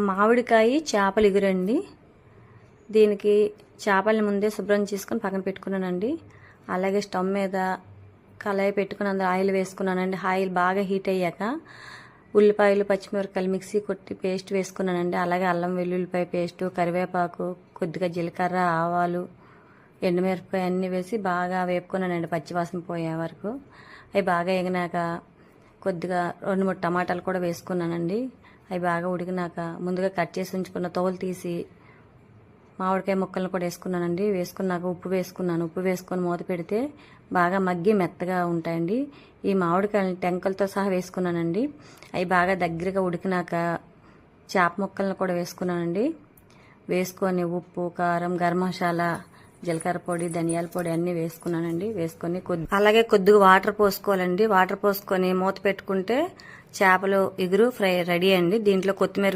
మామిడికాయ చేపలు ఎగురండి. దీనికి చేపల్ని ముందే శుభ్రం చేసుకొని పక్కన పెట్టుకున్నానండి. అలాగే స్టవ్ మీద కళాయి పెట్టుకుని అందులో ఆయిల్ వేసుకున్నానండి. ఆయిల్ బాగా హీట్ అయ్యాక ఉల్లిపాయలు పచ్చిమిరపకాయలు మిక్సీ కొట్టి పేస్ట్ వేసుకున్నానండి. అలాగే అల్లం వెల్లుల్లిపాయ పేస్టు, కరివేపాకు, కొద్దిగా జీలకర్ర, ఆవాలు, ఎండుమిరపకాయ అన్నీ వేసి బాగా వేపుకున్నానండి పచ్చివాసన పోయే వరకు. అవి బాగా ఎగినాక కొద్దిగా 2-3 టమాటాలు కూడా వేసుకున్నానండి. అవి బాగా ఉడికినాక ముందుగా కట్ చేసి ఉంచుకున్న తోలు తీసి మామిడికాయ ముక్కలను కూడా వేసుకున్నానండి. వేసుకున్నాక ఉప్పు వేసుకున్నాను. ఉప్పు వేసుకొని మూత పెడితే బాగా మగ్గి మెత్తగా ఉంటాయండి. ఈ మామిడికాయలని టెంకలతో సహా వేసుకున్నానండి. అవి బాగా దగ్గరగా ఉడికినాక చేప ముక్కలను కూడా వేసుకున్నానండి. వేసుకొని ఉప్పు, కారం, గరం మసాలా, జీలకర్ర పొడి, ధనియాల పొడి అన్నీ వేసుకున్నానండి. వేసుకొని అలాగే కొద్దిగా వాటర్ పోసుకోవాలండి. వాటర్ పోసుకొని మూత పెట్టుకుంటే చేపలు ఎగురు ఫ్రై రెడీ అండి. దీంట్లో కొత్తిమీర